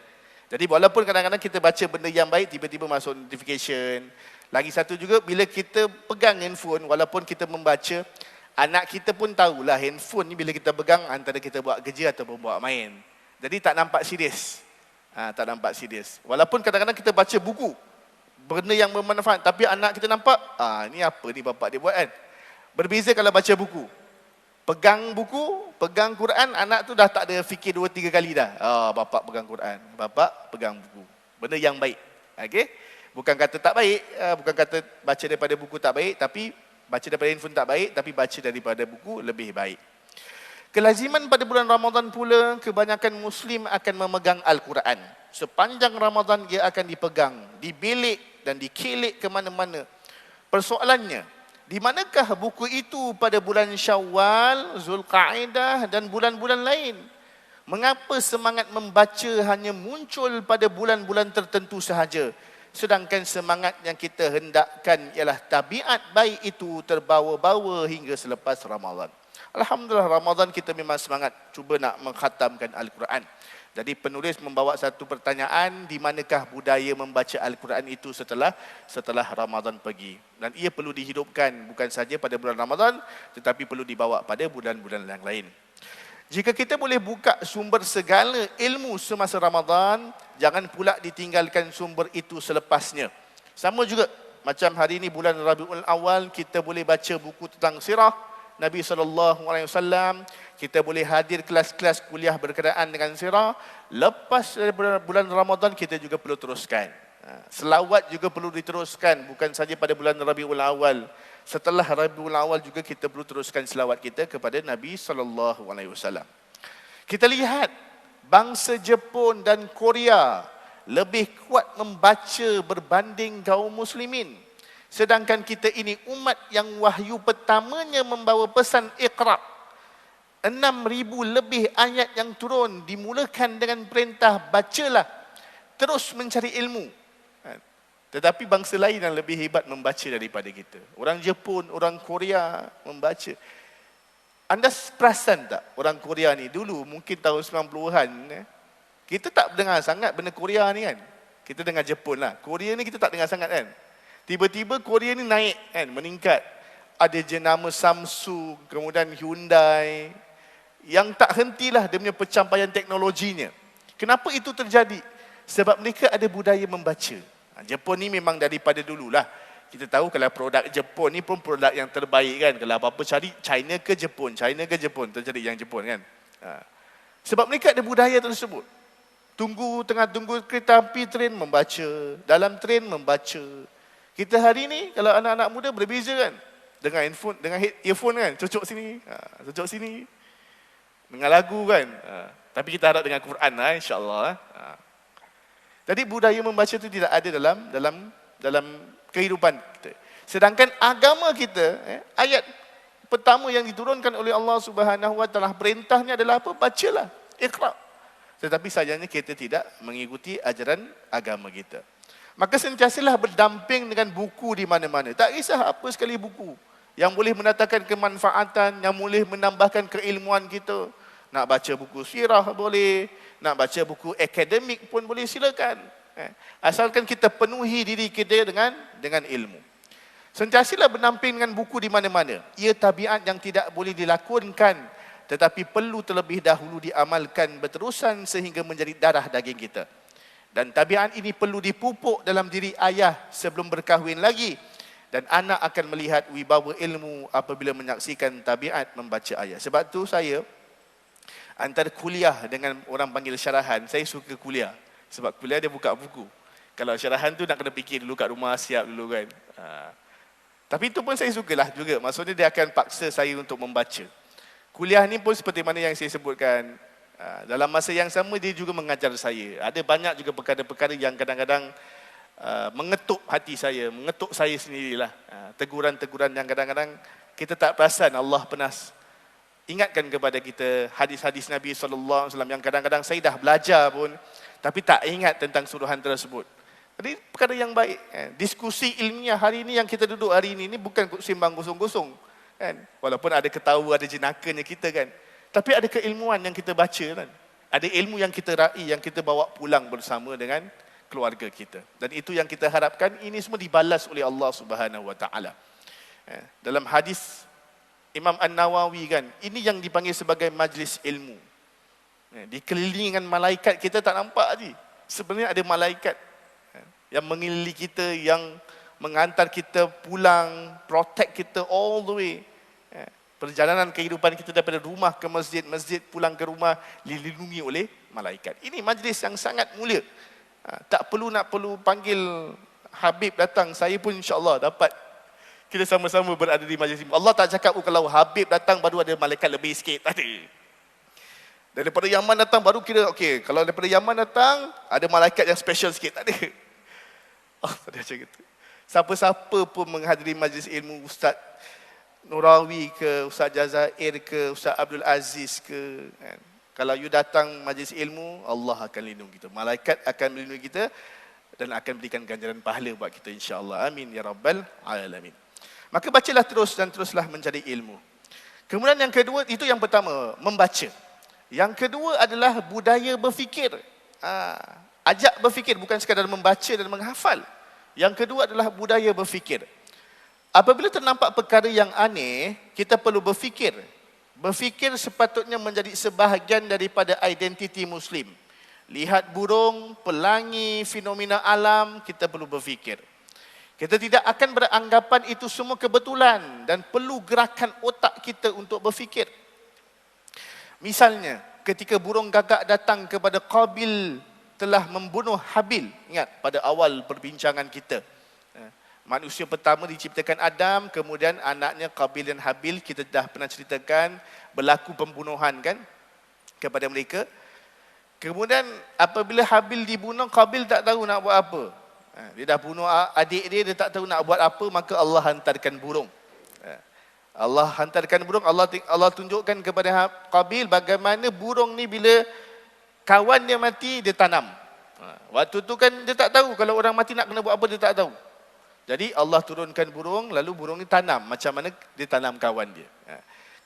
Jadi walaupun kadang-kadang kita baca benda yang baik, tiba-tiba masuk notification. Lagi satu juga, bila kita pegang handphone, walaupun kita membaca, anak kita pun tahulah handphone ni bila kita pegang antara kita buat kerja ataupun buat main. Jadi tak nampak serius. Tak nampak serius. Walaupun kadang-kadang kita baca buku, benda yang bermanfaat, tapi anak kita nampak, ni apa ni bapak dia buat kan. Berbeza kalau baca buku. Pegang buku, pegang Quran, anak tu dah tak ada fikir 2-3 kali dah. Bapak pegang Quran, bapak pegang buku. Benda yang baik. Okey? Bukan kata tak baik, bukan kata baca daripada buku tak baik, tapi baca daripada handphone tak baik, tapi baca daripada buku lebih baik. Kelaziman pada bulan Ramadan pula, kebanyakan Muslim akan memegang Al-Quran. Sepanjang Ramadan ia akan dipegang, dibelik dan dikilik ke mana-mana. Persoalannya, di manakah buku itu pada bulan Syawal, Zulqa'dah dan bulan-bulan lain? Mengapa semangat membaca hanya muncul pada bulan-bulan tertentu sahaja? Sedangkan semangat yang kita hendakkan ialah tabiat baik itu terbawa-bawa hingga selepas Ramadan. Alhamdulillah, Ramadan kita memang semangat cuba nak mengkhatamkan Al-Quran. Jadi penulis membawa satu pertanyaan, di manakah budaya membaca Al-Quran itu setelah Ramadan pergi. Dan ia perlu dihidupkan bukan saja pada bulan Ramadan, tetapi perlu dibawa pada bulan-bulan yang lain. Jika kita boleh buka sumber segala ilmu semasa Ramadan, jangan pula ditinggalkan sumber itu selepasnya. Sama juga macam hari ini bulan Rabiul Awal, kita boleh baca buku tentang sirah Nabi SAW. Kita boleh hadir kelas-kelas kuliah berkenaan dengan sirah. Lepas bulan Ramadan kita juga perlu teruskan. Selawat juga perlu diteruskan, bukan saja pada bulan Rabiul Awal. Setelah Rabiul Awal juga kita perlu teruskan selawat kita kepada Nabi SAW. Kita lihat bangsa Jepun dan Korea lebih kuat membaca berbanding kaum muslimin. Sedangkan kita ini umat yang wahyu pertamanya membawa pesan Iqra. 6,000 lebih ayat yang turun dimulakan dengan perintah bacalah, terus mencari ilmu. Tetapi bangsa lain yang lebih hebat membaca daripada kita. Orang Jepun, orang Korea membaca. Anda perasan tak orang Korea ni dulu mungkin tahun 90-an, kita tak dengar sangat benda Korea ni kan. Kita dengar Jepun lah. Korea ni kita tak dengar sangat kan. Tiba-tiba Korea ni naik kan, meningkat. Ada jenama Samsung, kemudian Hyundai. Yang tak hentilah dia punya pencapaian teknologinya. Kenapa itu terjadi? Sebab mereka ada budaya membaca. Jepun ni memang daripada dululah. Kita tahu kalau produk Jepun ni pun produk yang terbaik kan. Kalau apa-apa cari China ke Jepun, China ke Jepun, tercari yang Jepun kan. Sebab mereka ada budaya tersebut. Tengah tunggu kereta api, train membaca. Dalam train membaca. Kita hari ni kalau anak-anak muda berbeza kan. Dengan handphone, dengan earphone kan, cocok sini, cocok sini. Dengan lagu kan. Tapi kita harap dengan Quran lah insya-Allah. Jadi budaya membaca itu tidak ada dalam kehidupan kita. Sedangkan agama kita, ayat pertama yang diturunkan oleh Allah Subhanahu Wa Taala, perintahnya adalah apa? Bacalah, Iqra. Tetapi sayangnya kita tidak mengikuti ajaran agama kita. Maka sentiasalah berdamping dengan buku di mana-mana. Tak kisah apa sekali buku yang boleh mendatangkan kemanfaatan, yang boleh menambahkan keilmuan kita. Nak baca buku sirah boleh, nak baca buku akademik pun boleh, silakan. Asalkan kita penuhi diri kita dengan ilmu. Sentiasalah berdamping dengan buku di mana-mana. Ia tabiat yang tidak boleh dilakonkan, tetapi perlu terlebih dahulu diamalkan berterusan sehingga menjadi darah daging kita. Dan tabiat ini perlu dipupuk dalam diri ayah sebelum berkahwin lagi. Dan anak akan melihat wibawa ilmu apabila menyaksikan tabiat membaca ayat. Sebab tu saya, antara kuliah dengan orang panggil syarahan, saya suka kuliah. Sebab kuliah dia buka buku. Kalau syarahan tu nak kena fikir dulu kat rumah, siap dulu kan. Tapi itu pun saya sukalah juga. Maksudnya dia akan paksa saya untuk membaca. Kuliah ni pun seperti mana yang saya sebutkan. Dalam masa yang sama dia juga mengajar saya. Ada banyak juga perkara-perkara yang kadang-kadang mengetuk hati saya, mengetuk saya sendirilah. Teguran-teguran yang kadang-kadang kita tak perasan Allah pernah ingatkan kepada kita hadis-hadis Nabi SAW yang kadang-kadang saya dah belajar pun tapi tak ingat tentang suruhan tersebut. Jadi perkara yang baik. Diskusi ilmiah hari ini yang kita duduk hari ini bukan sembang kosong-kosong. Walaupun ada ketawa, ada jenakanya kita kan. Tapi ada keilmuan yang kita baca kan. Ada ilmu yang kita raih, yang kita bawa pulang bersama dengan keluarga kita. Dan itu yang kita harapkan ini semua dibalas oleh Allah Subhanahu Wa Taala. Dalam hadis Imam An-Nawawi kan, ini yang dipanggil sebagai majlis ilmu. Dikelilingi dengan malaikat, kita tak nampak je. Sebenarnya ada malaikat yang mengelilingi kita, yang mengantar kita pulang, protect kita all the way. Perjalanan kehidupan kita daripada rumah ke masjid, masjid pulang ke rumah, dilindungi oleh malaikat. Ini majlis yang sangat mulia. Tak perlu panggil Habib datang, saya pun insya-Allah dapat. Kita sama-sama berada di majlis ilmu. Allah tak cakap kalau Habib datang baru ada malaikat lebih sikit. Tak ada. Daripada Yaman datang baru kira okey. Kalau daripada Yaman datang ada malaikat yang special sikit. Tak ada. Oh, tak ada macam itu. Siapa-siapa pun menghadiri majlis ilmu, Ustaz Nurawi ke, Ustaz Jazair ke, Ustaz Abdul Aziz ke, kan? Kalau you datang majlis ilmu, Allah akan lindungi kita. Malaikat akan melindungi kita dan akan berikan ganjaran pahala buat kita insya-Allah. Amin ya rabbal alamin. Maka bacalah terus dan teruslah mencari ilmu. Kemudian yang kedua, itu yang pertama, membaca. Yang kedua adalah budaya berfikir. Ajak berfikir, bukan sekadar membaca dan menghafal. Yang kedua adalah budaya berfikir. Apabila ternampak perkara yang aneh, kita perlu berfikir. Berfikir sepatutnya menjadi sebahagian daripada identiti Muslim. Lihat burung, pelangi, fenomena alam, kita perlu berfikir. Kita tidak akan beranggapan itu semua kebetulan dan perlu gerakan otak kita untuk berfikir. Misalnya, ketika burung gagak datang kepada Qabil telah membunuh Habil. Ingat pada awal perbincangan kita. Manusia pertama diciptakan Adam, kemudian anaknya Qabil dan Habil, kita dah pernah ceritakan berlaku pembunuhan kan kepada mereka. Kemudian apabila Habil dibunuh, Qabil tak tahu nak buat apa. Dia dah bunuh adik dia tak tahu nak buat apa, maka Allah hantarkan burung. Allah hantarkan burung, Allah tunjukkan kepada Qabil bagaimana burung ni bila kawan dia mati, dia tanam. Waktu tu kan dia tak tahu kalau orang mati nak kena buat apa, dia tak tahu. Jadi Allah turunkan burung, lalu burung ni tanam macam mana dia tanam kawan dia.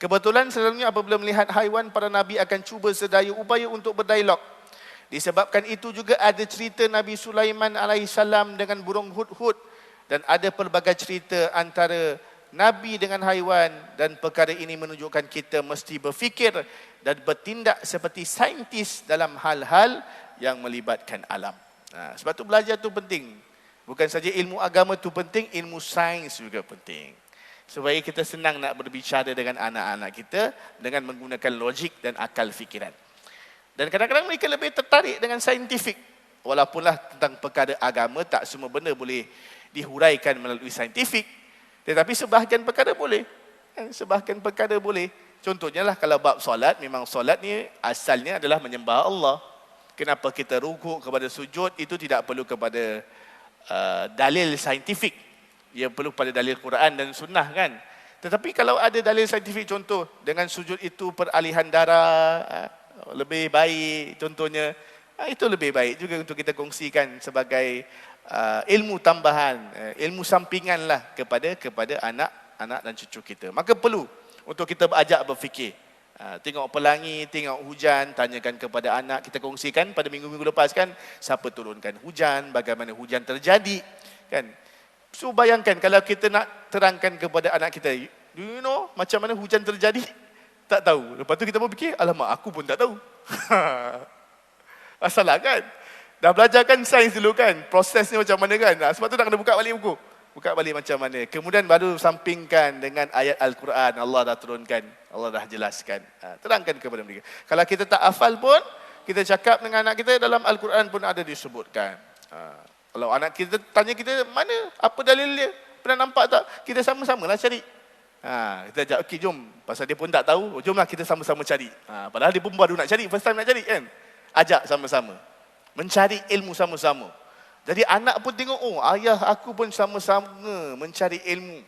Kebetulan selalunya apabila melihat haiwan, para Nabi akan cuba sedaya upaya untuk berdialog. Disebabkan itu juga ada cerita Nabi Sulaiman alaihissalam dengan burung hudhud, dan ada pelbagai cerita antara Nabi dengan haiwan, dan perkara ini menunjukkan kita mesti berfikir dan bertindak seperti saintis dalam hal-hal yang melibatkan alam. Sebab tu belajar tu penting. Bukan saja ilmu agama tu penting, ilmu sains juga penting. Supaya kita senang nak berbicara dengan anak-anak kita dengan menggunakan logik dan akal fikiran. Dan kadang-kadang mereka lebih tertarik dengan saintifik. Walaupunlah tentang perkara agama, tak semua benda boleh dihuraikan melalui saintifik. Tetapi sebahagian perkara boleh. Sebahagian perkara boleh. Contohnya lah kalau bab solat, memang solat ni asalnya adalah menyembah Allah. Kenapa kita rukuk kepada sujud, itu tidak perlu kepada dalil saintifik. Ia perlu pada dalil Quran dan sunnah kan. Tetapi kalau ada dalil saintifik, contoh dengan sujud itu peralihan darah lebih baik contohnya, itu lebih baik juga untuk kita kongsikan sebagai ilmu tambahan, ilmu sampingan lah kepada anak-anak dan cucu kita. Maka perlu untuk kita ajak berfikir. Tengok pelangi, tengok hujan, tanyakan kepada anak. Kita kongsikan pada minggu-minggu lepas kan, siapa turunkan hujan, bagaimana hujan terjadi kan. So bayangkan kalau kita nak terangkan kepada anak kita, do you know macam mana hujan terjadi? Tak tahu. Lepas tu kita pun fikir, alamak aku pun tak tahu. Masalah kan? Dah belajar kan sains dulu kan, prosesnya macam mana kan. Sebab tu nak kena buka balik buku. Buka balik macam mana. Kemudian baru sampingkan dengan ayat Al-Quran. Allah dah turunkan, Allah dah jelaskan. Terangkan kepada mereka. Kalau kita tak hafal pun, kita cakap dengan anak kita, dalam Al-Quran pun ada disebutkan. Kalau anak kita tanya kita, mana, apa dalil dia? Pernah nampak tak? Kita sama-samalah cari. Kita ajak, okey jom. Pasal dia pun tak tahu, jomlah kita sama-sama cari. Padahal dia pun baru nak cari, first time nak cari kan. Ajak sama-sama. Mencari ilmu sama-sama. Jadi anak pun tengok, oh ayah aku pun sama-sama mencari ilmu.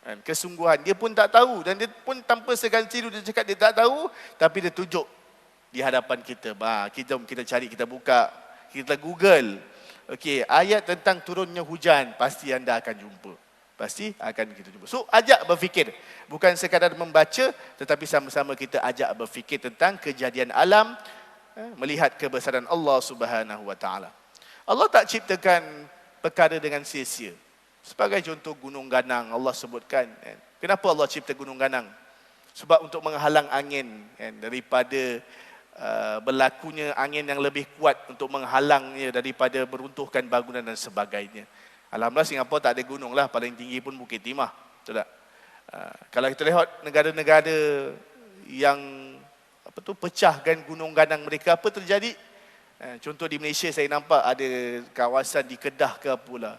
Kan, kesungguhan. Dia pun tak tahu dan dia pun tanpa seganti dia cakap dia tak tahu, tapi dia tunjuk di hadapan kita. Jom kita cari, kita buka, kita Google. Okey, ayat tentang turunnya hujan, pasti anda akan jumpa. Pasti akan kita jumpa. So, ajak berfikir. Bukan sekadar membaca, tetapi sama-sama kita ajak berfikir tentang kejadian alam, melihat kebesaran Allah Subhanahu Wa Taala. Allah tak ciptakan perkara dengan sia-sia. Sebagai contoh gunung ganang, Allah sebutkan. Kenapa Allah cipta gunung ganang? Sebab untuk menghalang angin daripada berlakunya angin yang lebih kuat untuk menghalangnya daripada meruntuhkan bangunan dan sebagainya. Alhamdulillah Singapura tak ada gunung lah, paling tinggi pun Bukit Timah, betul tak? Kalau kita lihat negara-negara yang pecahkan gunung ganang mereka, apa terjadi? Contoh di Malaysia saya nampak ada kawasan di Kedah ke pula.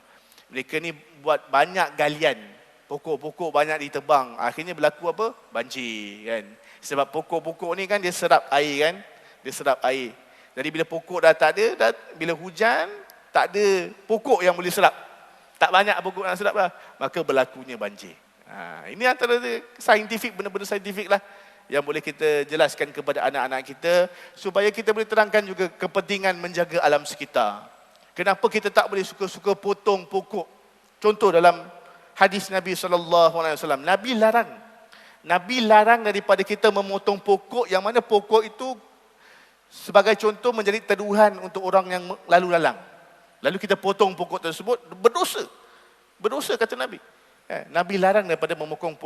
Mereka ni buat banyak galian, pokok-pokok banyak ditebang, akhirnya berlaku apa? Banjir kan. Sebab pokok-pokok ni kan dia serap air kan, dia serap air. Jadi bila pokok dah tak ada, bila hujan tak ada pokok yang boleh serap. Tak banyak pokok yang serap lah, maka berlakunya banjir. Ini antara saintifik, benda-benda saintifik lah yang boleh kita jelaskan kepada anak-anak kita supaya kita boleh terangkan juga kepentingan menjaga alam sekitar. Kenapa kita tak boleh suka-suka potong pokok? Contoh dalam hadis Nabi SAW, Nabi larang daripada kita memotong pokok yang mana pokok itu sebagai contoh menjadi teduhan untuk orang yang lalu lalang. Lalu kita potong pokok tersebut, berdosa. Berdosa kata Nabi. Nabi larang daripada memotong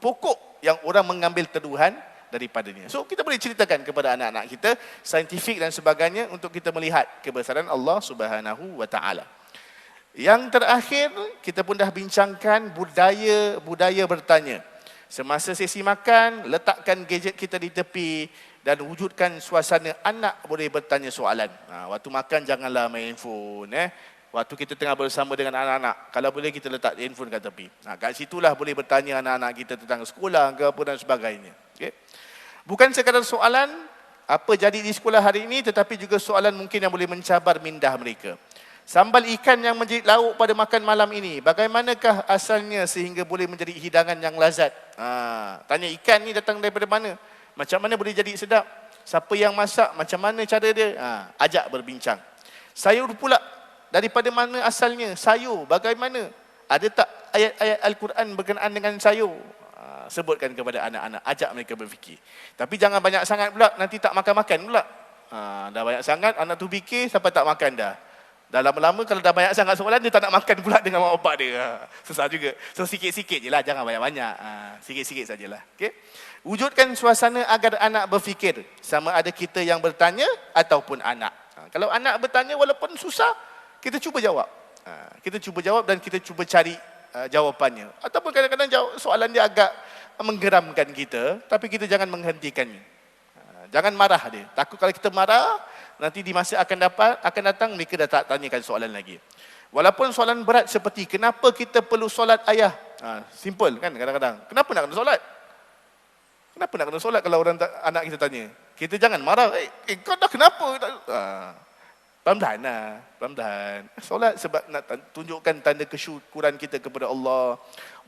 pokok yang orang mengambil teduhan daripadanya. So kita boleh ceritakan kepada anak-anak kita saintifik dan sebagainya untuk kita melihat kebesaran Allah Subhanahu Wa Taala. Yang terakhir, kita pun dah bincangkan budaya bertanya. Semasa sesi makan, letakkan gadget kita di tepi dan wujudkan suasana anak boleh bertanya soalan. Waktu makan janganlah main handphone. Waktu kita tengah bersama dengan anak-anak, kalau boleh kita letak handphone kat tepi. Kat situlah boleh bertanya anak-anak kita tentang sekolah ke apa dan sebagainya. Okay? Bukan sekadar soalan apa jadi di sekolah hari ini, tetapi juga soalan mungkin yang boleh mencabar minda mereka. Sambal ikan yang menjadi lauk pada makan malam ini, bagaimanakah asalnya sehingga boleh menjadi hidangan yang lazat? Tanya ikan ni datang daripada mana? Macam mana boleh jadi sedap? Siapa yang masak? Macam mana cara dia? Ajak berbincang. Sayur pula, daripada mana asalnya? Sayur, bagaimana? Ada tak ayat-ayat Al-Quran berkenaan dengan sayur? Sebutkan kepada anak-anak, ajak mereka berfikir. Tapi jangan banyak sangat pula, nanti tak makan-makan pula. Dah banyak sangat, anak tu fikir sampai tak makan dah. Dah lama-lama kalau dah banyak sangat soalan, dia tak nak makan pula dengan mak bapak dia. Susah juga. So sikit-sikit je lah, jangan banyak-banyak. Sikit-sikit sajalah. Okay? Wujudkan suasana agar anak berfikir. Sama ada kita yang bertanya ataupun anak. Kalau anak bertanya walaupun susah, kita cuba jawab. Kita cuba jawab dan kita cuba cari jawapannya. Ataupun kadang-kadang soalan dia agak menggeramkan kita, tapi kita jangan menghentikannya. Jangan marah dia. Takut kalau kita marah, nanti di masa akan datang mereka dah tak tanyakan soalan lagi. Walaupun soalan berat seperti kenapa kita perlu solat ayah? Simple kan kadang-kadang. Kenapa nak kena solat? Kenapa nak kena solat kalau anak kita tanya? Kita jangan marah. Kau dah kenapa? Pelan-pelan lah. Pelan-pelan. Solat sebab nak tunjukkan tanda kesyukuran kita kepada Allah.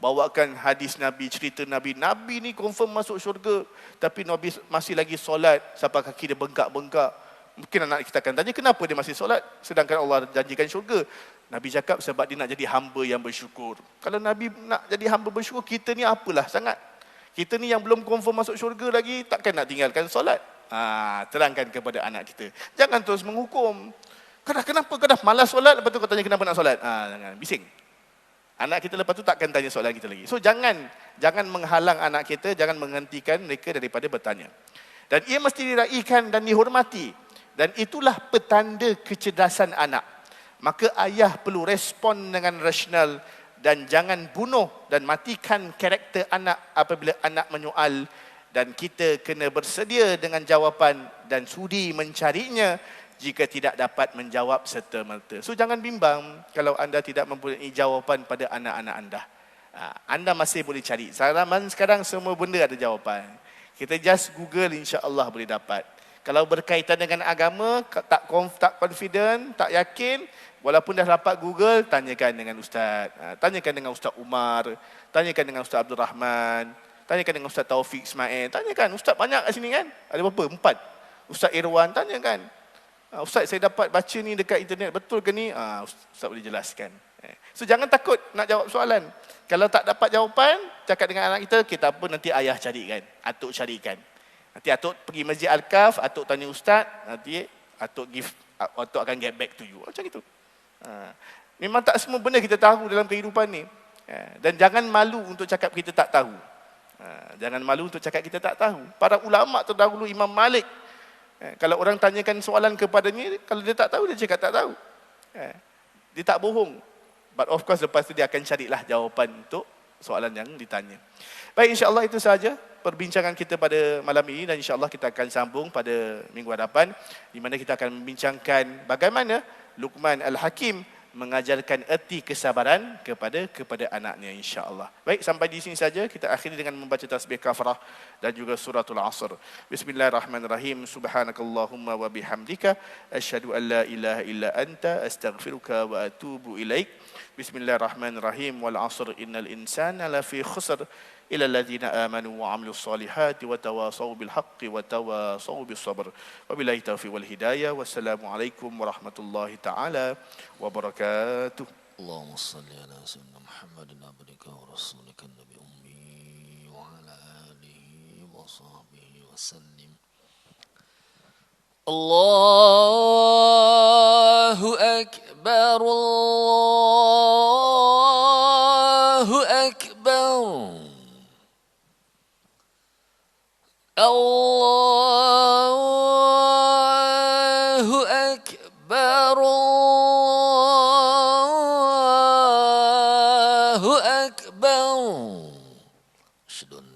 Bawakan hadis Nabi, cerita Nabi. Nabi ni confirm masuk syurga. Tapi Nabi masih lagi solat sampai kaki dia bengkak-bengkak. Mungkin anak kita akan tanya, kenapa dia masih solat? Sedangkan Allah janjikan syurga. Nabi cakap sebab dia nak jadi hamba yang bersyukur. Kalau Nabi nak jadi hamba bersyukur, kita ni apalah sangat. Kita ni yang belum confirm masuk syurga lagi, takkan nak tinggalkan solat. Terangkan kepada anak kita. Jangan terus menghukum. Kenapa kau dah malas solat, lepas tu kau tanya kenapa nak solat? Jangan, bising. Anak kita lepas tu takkan tanya soalan kita lagi. So jangan menghalang anak kita, jangan menghentikan mereka daripada bertanya. Dan ia mesti diraikan dan dihormati. Dan itulah petanda kecerdasan anak. Maka ayah perlu respon dengan rasional dan jangan bunuh dan matikan karakter anak apabila anak menyoal, dan kita kena bersedia dengan jawapan dan sudi mencarinya jika tidak dapat menjawab serta-merta. So jangan bimbang kalau anda tidak mempunyai jawapan pada anak-anak anda. Anda masih boleh cari. Zaman sekarang semua benda ada jawapan. Kita just Google, insya-Allah boleh dapat. Kalau berkaitan dengan agama, tak confident, tak yakin, walaupun dah dapat Google, tanyakan dengan Ustaz. Tanyakan dengan Ustaz Umar, tanyakan dengan Ustaz Abdul Rahman, tanyakan dengan Ustaz Taufik Ismail. Tanyakan, Ustaz banyak kat sini kan? Ada berapa? 4. Ustaz Irwan, tanyakan. Ustaz, saya dapat baca ni dekat internet, betul ke ni? Ustaz boleh jelaskan. So jangan takut nak jawab soalan. Kalau tak dapat jawapan, cakap dengan anak kita apa nanti ayah carikan, atuk carikan. Nanti atuk pergi Masjid Al-Kaf, atuk tanya Ustaz, nanti atuk akan get back to you. Macam itu. Memang tak semua benda kita tahu dalam kehidupan ni. Dan jangan malu untuk cakap kita tak tahu. Jangan malu untuk cakap kita tak tahu. Para ulama terdahulu, Imam Malik, kalau orang tanyakan soalan kepadanya, kalau dia tak tahu, dia cakap tak tahu. Dia tak bohong. But of course, lepas tu dia akan carilah jawapan untuk soalan yang ditanya. Baik, insya-Allah itu sahaja perbincangan kita pada malam ini, dan insya-Allah kita akan sambung pada minggu hadapan, di mana kita akan membincangkan bagaimana Luqman Al-Hakim mengajarkan erti kesabaran kepada anaknya, insya-Allah. Baik, sampai di sini saja kita akhiri dengan membaca tasbih kafarah dan juga suratul Asr. Bismillahirrahmanirrahim. Subhanakallahumma wa bihamdika asyhadu an la ilaha illa anta astaghfiruka wa atubu ilaik. Bismillahirrahmanirrahim. Wal 'asr innal insana lafi khusr ila alladhina amanu wa 'amilus solihati wa tawasaw bil haqqi wa tawasaw bis sabr. Wabillahi taufiq wal hidayah. Wassalamualaikum warahmatullahi taala wabarakatuh. Allahumma salli ala sayyidina Muhammadin abdika wa rasulika nabi ummi wa ala alihi wa sahbihi wa sallim. Allahu akbar, Allahu akbar, Allahu akbar, Allahu akbar. Asyhadu an